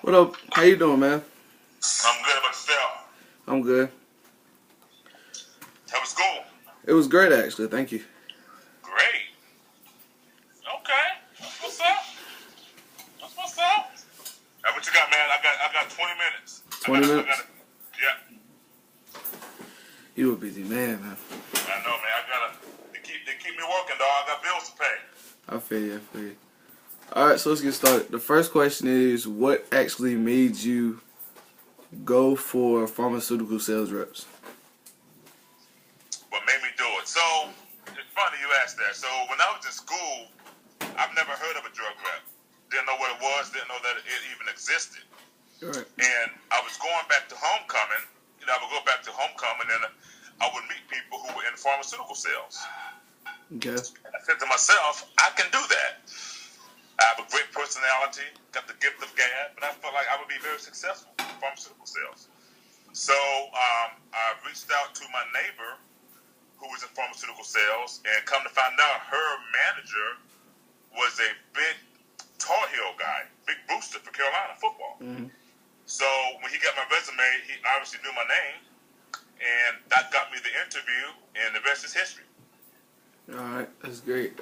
What up? How you doing, man? I'm good about yourself. I'm good. How was school? It was great, actually. Thank you. Great. Okay. That's what's up. That's what's up. Now, what you got, man? I got 20 minutes. 20 minutes? Yeah. You a busy man. I know, man. They keep me working, dog. I got bills to pay. I feel you. All right, so let's get started. The first question is, what actually made you go for pharmaceutical sales reps? What made me do it? So, it's funny you asked that. So, when I was in school, I've never heard of a drug rep. Didn't know what it was. Didn't know that it even existed. Right. And I was going back to homecoming. I would go back to homecoming and I would meet people who were in pharmaceutical sales. Okay. And I said to myself, I can do that. I have a great personality, got the gift of gab, and I felt like I would be very successful in pharmaceutical sales. So I reached out to my neighbor who was in pharmaceutical sales, and come to find out her manager was a big Tar Heel guy, big booster for Carolina football. Mm-hmm. So when he got my resume, he obviously knew my name, and that got me the interview, and the rest is history. All right, that's great.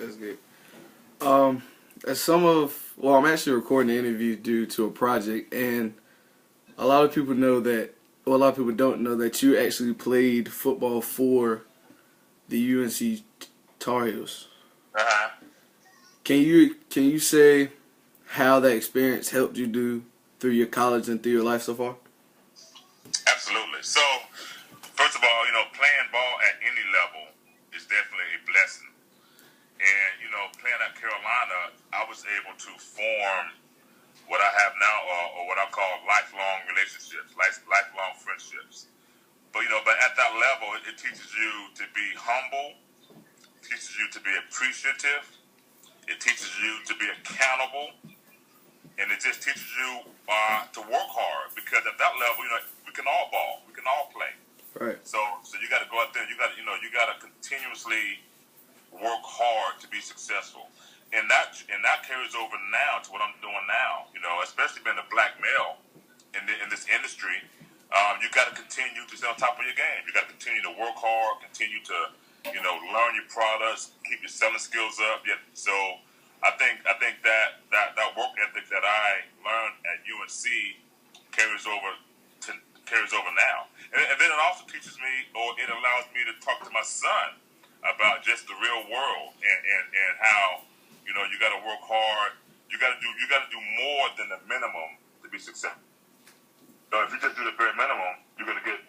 I'm actually recording the interview due to a project, and a lot of people know that, well, a lot of people don't know that you actually played football for the UNC Tar Heels. Uh-huh. Can you say how that experience helped you do through your college and through your life so far? Absolutely. So, first of all, playing ball at any level is definitely a blessing. And, playing at Carolina, I was able to form what I have now, or what I call lifelong relationships, lifelong friendships. But at that level, it teaches you to be humble, teaches you to be appreciative, it teaches you to be accountable, and it just teaches you to work hard, because at that level, we can all ball, we can all play. Right. So you got to go out there. You got to continuously work hard to be successful, and that carries over now to what I'm doing now. Especially being a black male in this industry, you got to continue to stay on top of your game. You got to continue to work hard, continue to learn your products, keep your selling skills up. Yeah. So I think that work ethic that I learned at UNC carries over now. And then it also teaches me, or it allows me to talk to my son about just the real world and how you got to work hard. You got to do more than the minimum to be successful. So if you just do the bare minimum, you're gonna get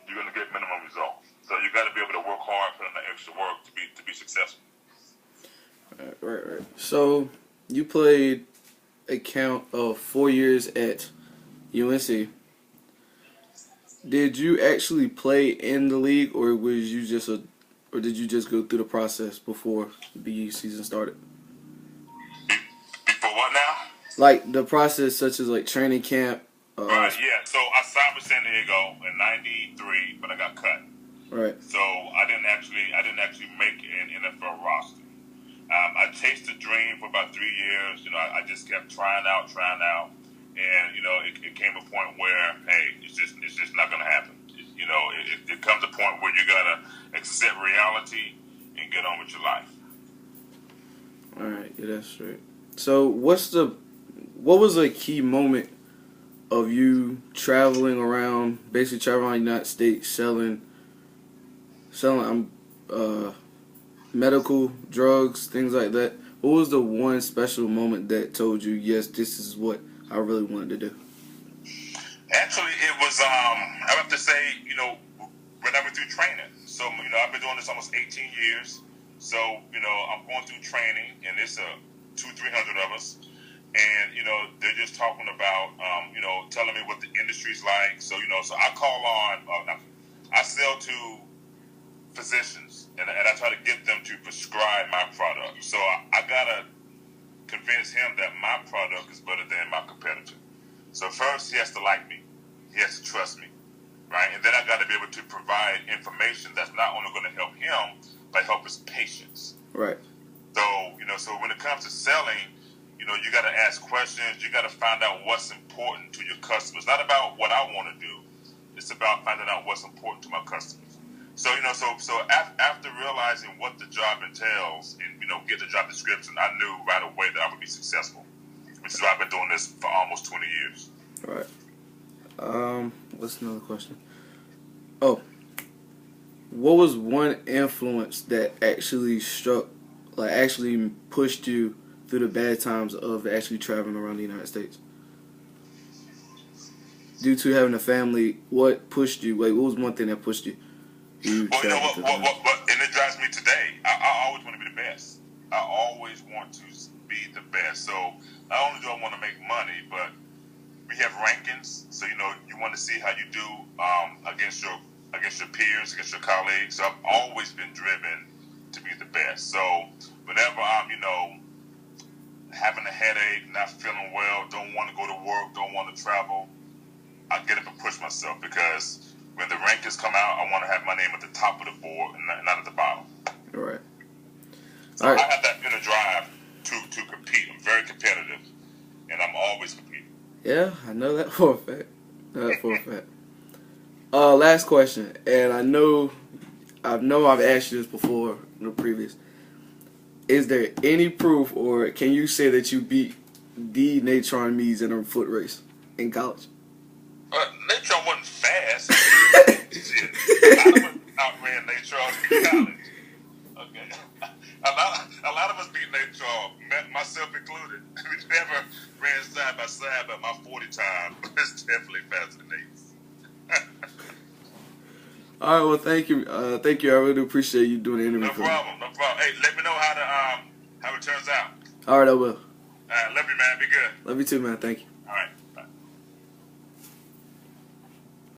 minimum results. So you got to be able to work hard, put in the extra work to be successful. Right. So you played a count of 4 years at UNC. Did you actually play in the league, or did you just go through the process before the season started? Before what now? Like the process, such as like training camp. Right. Yeah. So I signed with San Diego in '93, but I got cut. Right. So I didn't actually make an NFL roster. I chased the dream for about 3 years. I just kept trying out, and it came a point where, hey, it's just not going to happen. It comes a point where you gotta accept reality and get on with your life. All right, yeah, that's right. So what was a key moment of you traveling around the United States selling medical drugs, things like that? What was the one special moment that told you, yes, this is what I really wanted to do? Actually, it was, I have to say, when I went through training. So, I've been doing this almost 18 years. So, I'm going through training, and it's 200-300 of us. And, they're just talking about, telling me what the industry's like. So, so I call on, I sell to physicians, and I try to get them to prescribe my product. So I got to convince him that my product is better than my competitor. So first, he has to like me. He has to trust me, right? And then I got to be able to provide information that's not only going to help him, but help his patients. Right. So, so when it comes to selling, You got to ask questions. You got to find out what's important to your customers. Not about what I want to do. It's about finding out what's important to my customers. So, after realizing what the job entails and, get the job description, I knew right away that I would be successful, which is why I've been doing this for almost 20 years. All right. What's another question? Oh, what was one influence that actually actually pushed you through the bad times of actually traveling around the United States? Due to having a family, what pushed you? What was one thing that pushed you? And it drives me today. I always want to be the best. I always want to be the best. So not only do I want to make money, but we have rankings. So you want to see how you do against your peers, against your colleagues. So I've always been driven to be the best. So whenever I'm having a headache, not feeling well, don't want to go to work, don't want to travel, I get up and push myself, because when the rankings come out, I want to have my name at the top of the board and not at the bottom. All right. So I have that inner drive to compete. I'm very competitive, and I'm always competing. Yeah, I know that for a fact. Last question, and I know I've asked you this before in the previous. Is there any proof, or can you say that you beat the Natron Meads in a foot race in college? Natron wasn't fast. Shit. I outran Natron in college. Okay. A lot of us beat Natron, myself included. We never ran side by side, but my 40 time is definitely faster than Nate's. All right, well, thank you. Thank you. I really appreciate you doing the interview. No problem. Hey, let me know how it turns out. All right, I will. All right, love you, man. Be good. Love you too, man. Thank you. All right.